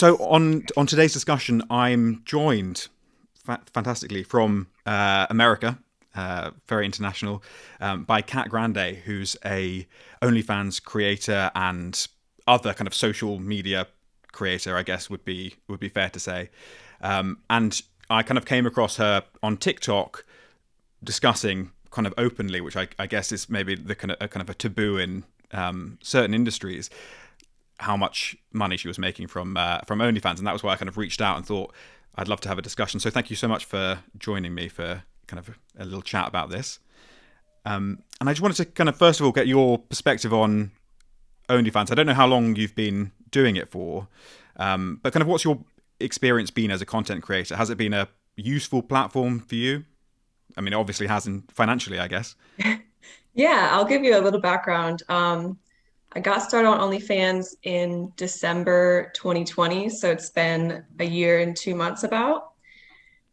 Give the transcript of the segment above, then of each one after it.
So on today's discussion, I'm joined fantastically from America, very international, by Cat Grande, who's a OnlyFans creator and other kind of social media creator, I guess would be fair to say. And I kind of came across her on TikTok discussing kind of openly, which I guess is maybe the kind of a taboo in certain industries, how much money she was making from OnlyFans, and that was why I kind of reached out and thought I'd love to have a discussion. So thank you so much for joining me for kind of a little chat about this. And I just wanted to kind of first of all get your perspective on OnlyFans. I don't know how long you've been doing it for, but kind of what's your experience been as a content creator? Has it been a useful platform for you? I mean, it obviously hasn't financially, I guess. Yeah, I'll give you a little background. I got started on OnlyFans in December 2020, so it's been a year and 2 months about.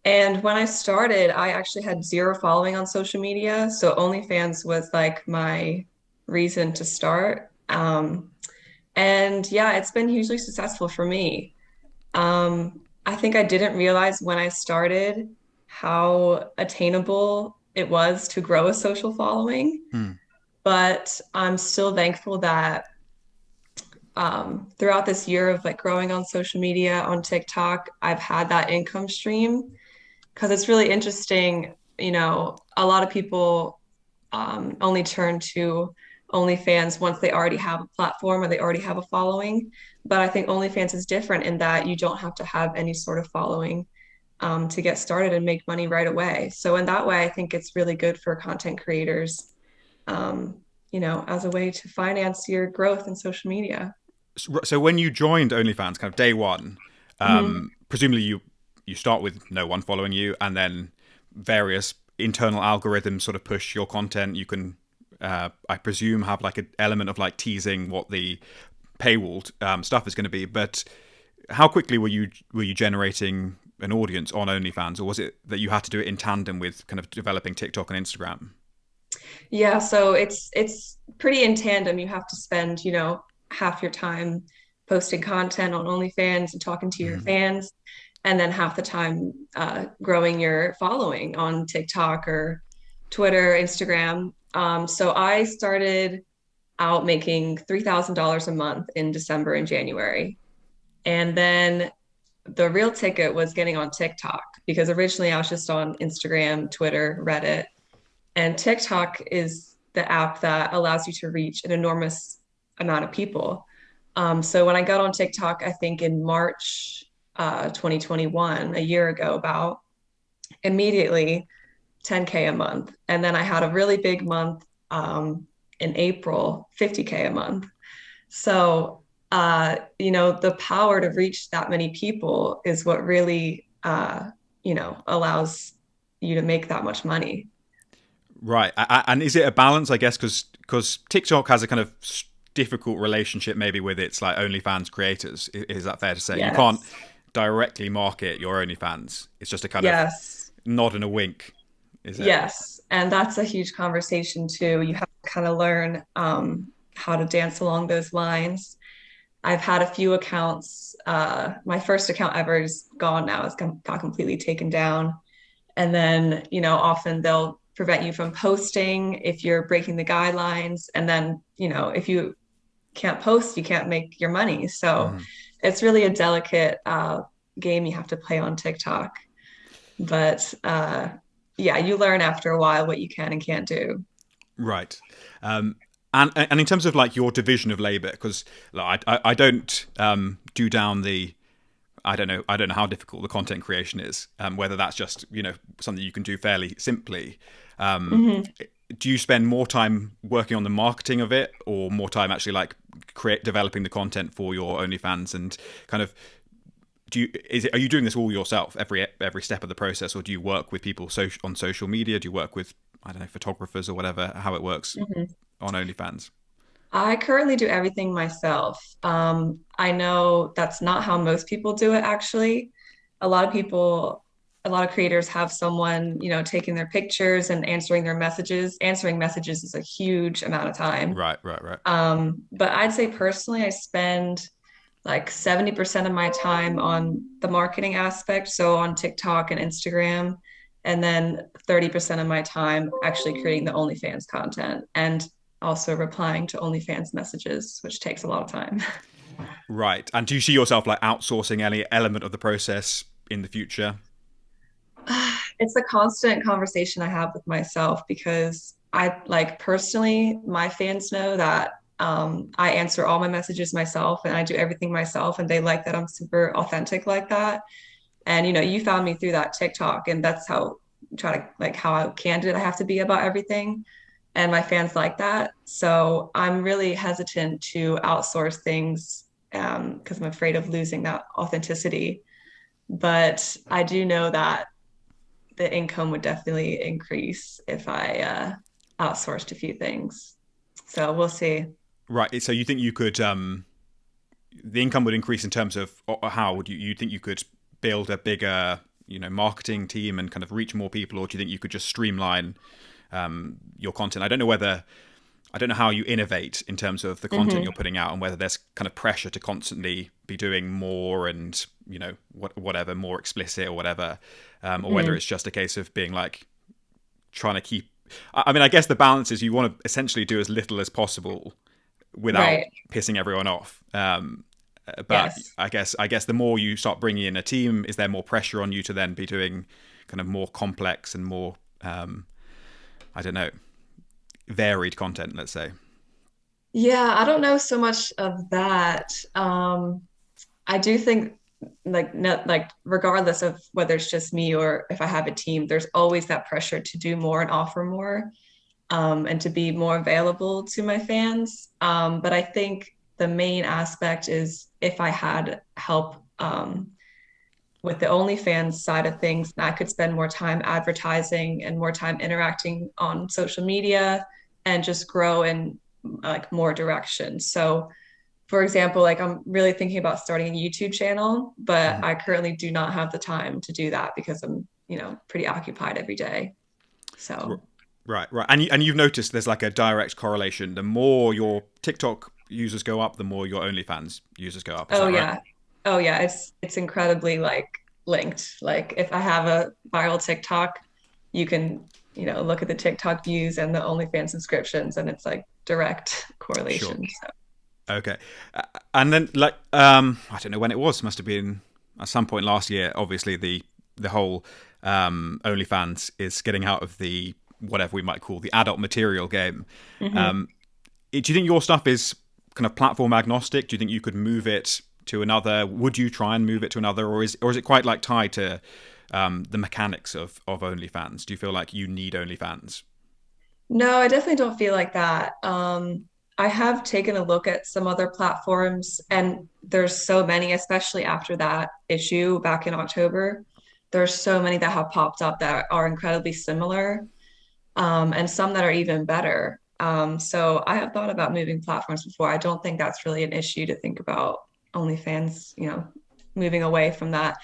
And when I started, I actually had zero following on social media, so OnlyFans was like my reason to start. And yeah, it's been hugely successful for me. I think I didn't realize when I started how attainable it was to grow a social following. Hmm. But I'm still thankful that throughout this year of like growing on social media on TikTok, I've had that income stream because it's really interesting. A lot of people only turn to OnlyFans once they already have a platform or they already have a following. But I think OnlyFans is different in that you don't have to have any sort of following to get started and make money right away. So in that way, I think it's really good for content creators, um, as a way to finance your growth in social media. So when you joined OnlyFans, kind of day one, Mhm. presumably you start with no one following you, and then various internal algorithms sort of push your content. You can, I presume, have like an element of like teasing what the paywalled stuff is going to be. But how quickly were you generating an audience on OnlyFans, or was it that you had to do it in tandem with kind of developing TikTok and Instagram? Yeah, so it's pretty in tandem. You have to spend, half your time posting content on OnlyFans and talking to your Mhm. fans, and then half the time growing your following on TikTok or Twitter, Instagram. So I started out making $3,000 a month in December and January. And then the real ticket was getting on TikTok because originally I was just on Instagram, Twitter, Reddit, and TikTok is the app that allows you to reach an enormous amount of people. So when I got on TikTok, I think in March 2021, a year ago, about immediately 10K a month. And then I had a really big month in April, 50K a month. So, the power to reach that many people is what really, allows you to make that much money. Right, and is it a balance? I guess because TikTok has a kind of difficult relationship maybe with its like OnlyFans creators. Is that fair to say? You can't Yes. directly market your OnlyFans. It's just a kind of Yes. nod and a wink, is it? Yes. And that's a huge conversation too. You have to kind of learn how to dance along those lines. I've had a few accounts. My first account ever is gone now. It's got completely taken down. And then, often they'll prevent you from posting if you're breaking the guidelines. And then, if you can't post, you can't make your money. So Mhm. it's really a delicate game you have to play on TikTok. But yeah, you learn after a while what you can and can't do. Right. Um, and in terms of like your division of labor, because like, I don't do down the I don't know how difficult the content creation is. Whether that's just something you can do fairly simply. Um, Hmm. do you spend more time working on the marketing of it, or more time actually like developing the content for your OnlyFans and kind of are you doing this all yourself every step of the process, or do you work with people on social media? Do you work with I don't know photographers or whatever? How it works Hmm. on OnlyFans? I currently do everything myself. I know that's not how most people do it, actually. A lot of people, a lot of creators have someone, taking their pictures and answering their messages. Answering messages is a huge amount of time. Right, right, right. But I'd say personally, I spend like 70% of my time on the marketing aspect, so on TikTok and Instagram, and then 30% of my time actually creating the OnlyFans content and also replying to OnlyFans messages, which takes a lot of time. Right. And do you see yourself like outsourcing any element of the process in the future? It's a constant conversation I have with myself because I like personally, my fans know that I answer all my messages myself and I do everything myself, and they like that I'm super authentic like that. And you found me through that TikTok, and that's how try to like how candid I have to be about everything. And my fans like that. So I'm really hesitant to outsource things because I'm afraid of losing that authenticity. But I do know that the income would definitely increase if I outsourced a few things. So we'll see. Right. So you think you could the income would increase in terms of how would you think you could build a bigger marketing team and kind of reach more people, or do you think you could just streamline your content? I don't know how you innovate in terms of the content Hmm. you're putting out, and whether there's kind of pressure to constantly be doing more and whatever more explicit or whatever, or whether Hmm. it's just a case of being like trying to keep. I mean, I guess the balance is you want to essentially do as little as possible without Right. pissing everyone off. But Yes. I guess the more you start bringing in a team, is there more pressure on you to then be doing kind of more complex and more I don't know, varied content, let's say. Yeah, I don't know so much of that. I do think like no, like regardless of whether it's just me or if I have a team, there's always that pressure to do more and offer more, and to be more available to my fans. But I think the main aspect is if I had help with the OnlyFans side of things, I could spend more time advertising and more time interacting on social media and just grow in like more directions. So, for example, like I'm really thinking about starting a YouTube channel, but Mhm. I currently do not have the time to do that because I'm, pretty occupied every day. So, Right, right, and you've noticed there's like a direct correlation. The more your TikTok users go up, the more your OnlyFans users go up. Is oh that right? yeah. Oh yeah, it's incredibly like linked. Like if I have a viral TikTok, you can, look at the TikTok views and the OnlyFans subscriptions and it's like direct Sure. correlation. So, Okay. And then like I don't know when it was. Must have been at some point last year. Obviously, the whole OnlyFans is getting out of the whatever we might call the adult material game. mhm. Um, do you think your stuff is kind of platform agnostic? Do you think you could move it to another? Would you try and move it to another, or is it quite like tied to the mechanics of OnlyFans? Do you feel like you need OnlyFans? No, I definitely don't feel like that. I have taken a look at some other platforms, and there's so many, especially after that issue back in October. There's so many that have popped up that are incredibly similar, and some that are even better. So I have thought about moving platforms before. I don't think that's really an issue to think about OnlyFans, moving away from that.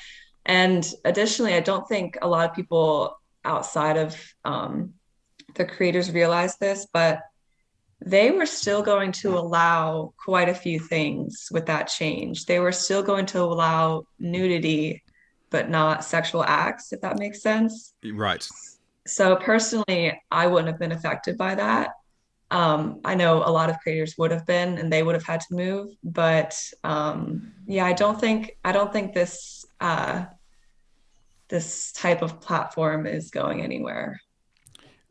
And additionally, I don't think a lot of people outside of the creators realized this, but they were still going to allow quite a few things with that change. They were still going to allow nudity, but not sexual acts, if that makes sense. Right. So personally, I wouldn't have been affected by that. I know a lot of creators would have been, and they would have had to move. But yeah, I don't think this type of platform is going anywhere.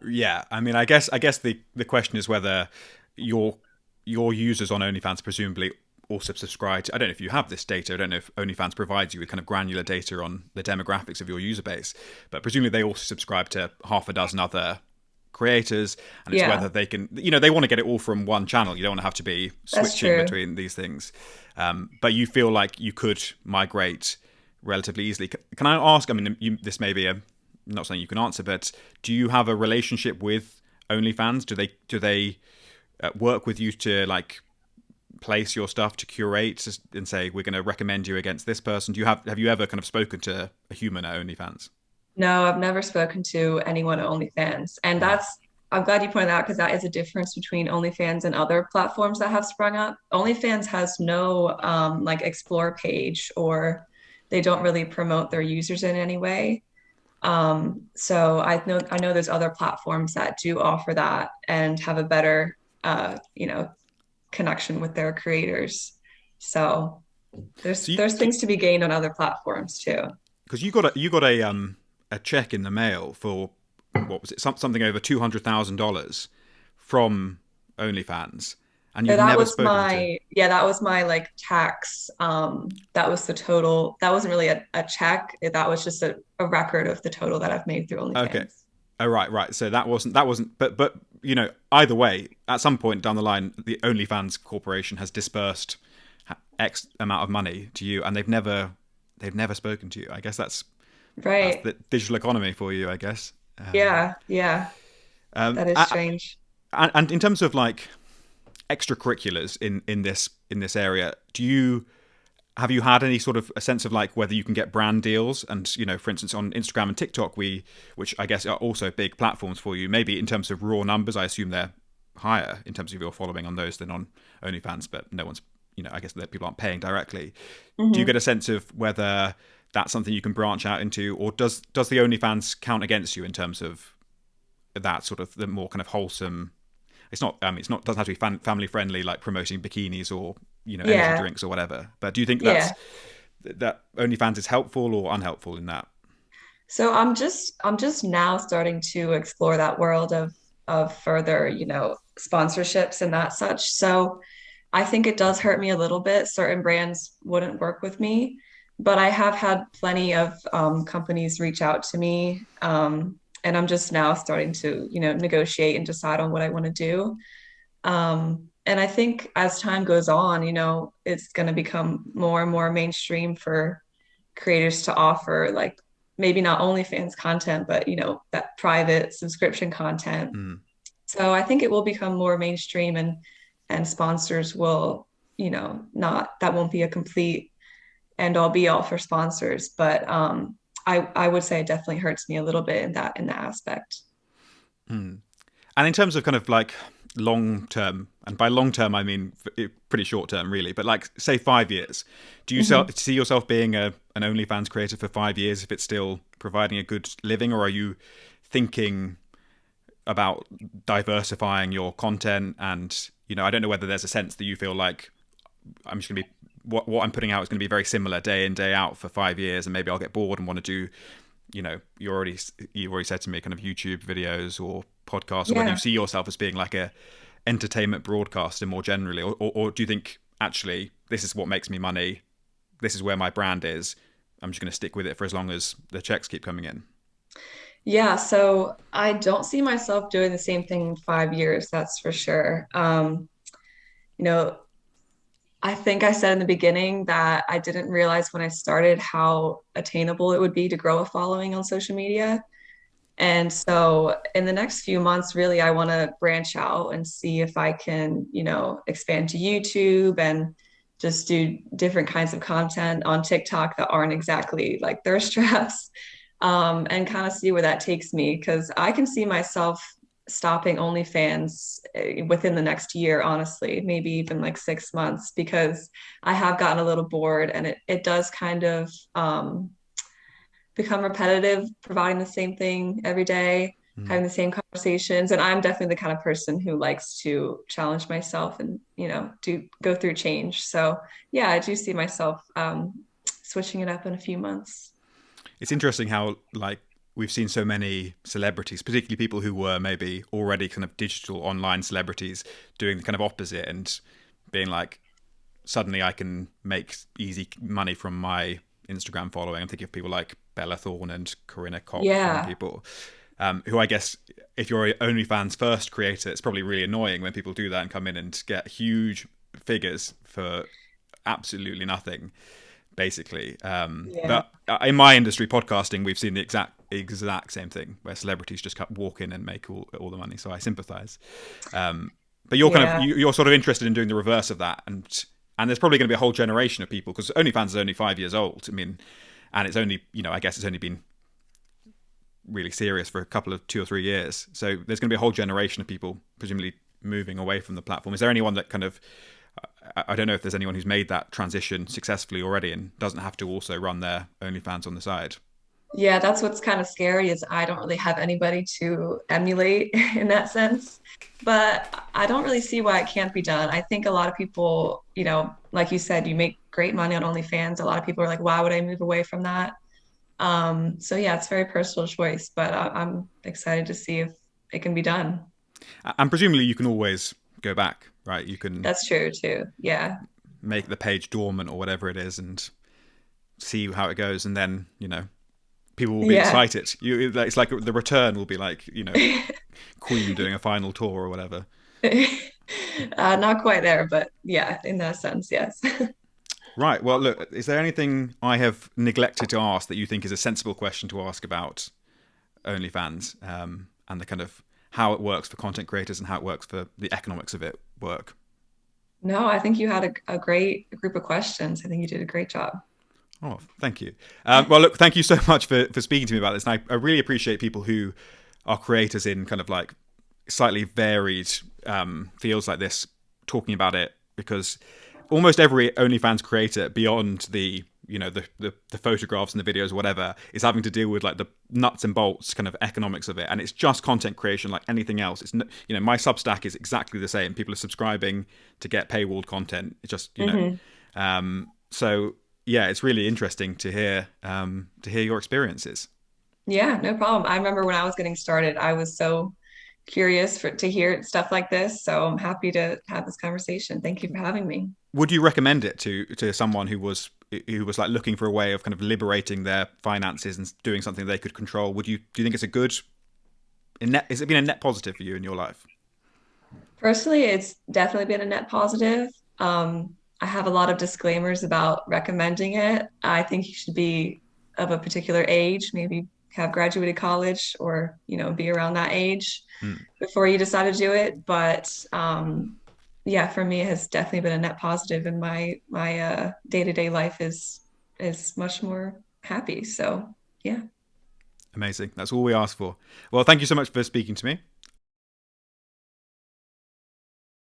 Yeah, I mean, I guess the question is whether your your users on OnlyFans presumably also subscribe to, I don't know if you have this data. I don't know if OnlyFans provides you with kind of granular data on the demographics of your user base, but presumably they also subscribe to half a dozen other creators, and it's Yeah, whether they can, they want to get it all from one channel. You don't want to have to be that's switching true. between these things. But you feel like you could migrate relatively easily. Can I ask? I mean, this may be a not something you can answer, but do you have a relationship with OnlyFans? Do they work with you to like place your stuff to curate and say we're going to recommend you against this person? Have you ever kind of spoken to a human at OnlyFans? No, I've never spoken to anyone at OnlyFans. And that's I'm glad you pointed out because that is a difference between OnlyFans and other platforms that have sprung up. OnlyFans has no like explore page, or they don't really promote their users in any way. So I know there's other platforms that do offer that and have a better connection with their creators. So So there's things to be gained on other platforms too. because you got a check in the mail for what was it, something over $200,000 from OnlyFans, and So you've never spoken to. that was my like tax. That was the total. That wasn't really a check. That was just a record of the total that I've made through Okay. OnlyFans. Oh, right. So that wasn't. But either way, at some point down the line, the OnlyFans Corporation has dispersed X amount of money to you, and they've never spoken to you. I guess that's Right. the digital economy for you, I guess. Yeah, yeah. Um, That is strange. and in terms of like extracurriculars in this area, have you had any sort of a sense of like whether you can get brand deals? And for instance, on Instagram and TikTok, which I guess are also big platforms for you, maybe in terms of raw numbers, I assume they're higher in terms of your following on those than on OnlyFans, but no one's, I guess that people aren't paying directly. Do you Hmm. get a sense of whether that's something you can branch out into, or does the OnlyFans count against you in terms of that sort of the more kind of wholesome? It's not. It's not. Doesn't have to be family friendly, like promoting bikinis or energy Yeah, drinks or whatever. But do you think yeah. that OnlyFans is helpful or unhelpful in that? So I'm just now starting to explore that world of further, sponsorships and that such. So I think it does hurt me a little bit. Certain brands wouldn't work with me, but I have had plenty of companies reach out to me. And I'm just now starting to, negotiate and decide on what I want to do. And I think as time goes on, it's going to become more and more mainstream for creators to offer like maybe not OnlyFans content, but that private subscription content. Mm. So I think it will become more mainstream, and sponsors will, not that won't be a complete end all be all for sponsors, but I would say it definitely hurts me a little bit in that aspect. Mm. And in terms of kind of like long term, and by long term I mean pretty short term, really, but like say 5 years, do you Mhm. see yourself being an OnlyFans creator for 5 years if it's still providing a good living, or are you thinking about diversifying your content? And I don't know whether there's a sense that you feel like I'm just going to be what I'm putting out is going to be very similar day in day out for 5 years, and maybe I'll get bored and want to do you already said to me kind of YouTube videos or podcasts, or whether you Yeah. see yourself as being like a entertainment broadcaster more generally, or do you think actually this is what makes me money, this is where my brand is, I'm just going to stick with it for as long as the checks keep coming in? Yeah, so I don't see myself doing the same thing in 5 years, that's for sure. You know, I think I said in the beginning that I didn't realize when I started how attainable it would be to grow a following on social media. And so in the next few months, really, I want to branch out and see if I can, expand to YouTube and just do different kinds of content on TikTok that aren't exactly like thirst traps, and kind of see where that takes me. Because I can see myself stopping OnlyFans within the next year, honestly, maybe even like 6 months, because I have gotten a little bored, and it does kind of become repetitive, providing the same thing every day, Mm. having the same conversations. And I'm definitely the kind of person who likes to challenge myself and, do go through change. So yeah, I do see myself switching it up in a few months. It's interesting how like we've seen so many celebrities, particularly people who were maybe already kind of digital online celebrities, doing the kind of opposite and being like, suddenly I can make easy money from my Instagram following. I'm thinking of people like Bella Thorne and Corinna Kopf and Yeah. people who, I guess, if you're a OnlyFans first creator, it's probably really annoying when people do that and come in and get huge figures for absolutely nothing, basically. Yeah. But in my industry, podcasting, we've seen the exact same thing where celebrities just walk in and make all the money. So I sympathise. But you're kind of Yeah. you're sort of interested in doing the reverse of that, and there's probably going to be a whole generation of people, because OnlyFans is only 5 years old. I mean, and it's only I guess it's only been really serious for a couple of 2 or 3 years. So there's going to be a whole generation of people presumably moving away from the platform. Is there anyone that kind of, I don't know if there's anyone who's made that transition successfully already and doesn't have to also run their OnlyFans on the side? Yeah, that's what's kind of scary is I don't really have anybody to emulate in that sense. But I don't really see why it can't be done. I think a lot of people, like you said, you make great money on OnlyFans. A lot of people are like, why would I move away from that? So yeah, it's a very personal choice, but I'm excited to see if it can be done. And presumably you can always go back, right? You can That's true too. Yeah. make the page dormant or whatever it is and see how it goes. And then, people will be Yeah. excited. It's like the return will be like, Queen doing a final tour or whatever. Not quite there, but yeah, in that sense, yes. Right. Well, look, is there anything I have neglected to ask that you think is a sensible question to ask about OnlyFans, and the kind of how it works for content creators and how it works for the economics of it work? No, I think you had a great group of questions. I think you did a great job. Oh, thank you. Well, look, thank you so much for speaking to me about this. And I really appreciate people who are creators in kind of like slightly varied fields like this talking about it, because almost every OnlyFans creator beyond the the photographs and the videos, whatever, is having to deal with like the nuts and bolts kind of economics of it. And it's just content creation like anything else. It's my Substack is exactly the same. People are subscribing to get paywalled content. It's just so yeah, it's really interesting to hear your experiences. Yeah, no problem. I remember when I was getting started, I was so curious to hear stuff like this. So I'm happy to have this conversation. Thank you for having me. Would you recommend it to someone who was like looking for a way of kind of liberating their finances and doing something they could control? Do you think it's a good has it been a net positive for you in your life? Personally, it's definitely been a net positive. I have a lot of disclaimers about recommending it. I think you should be of a particular age, maybe have graduated college or, be around that age Hmm. before you decide to do it. But yeah, for me, it has definitely been a net positive, and my day-to-day life is much more happy. So yeah. Amazing. That's all we ask for. Well, thank you so much for speaking to me.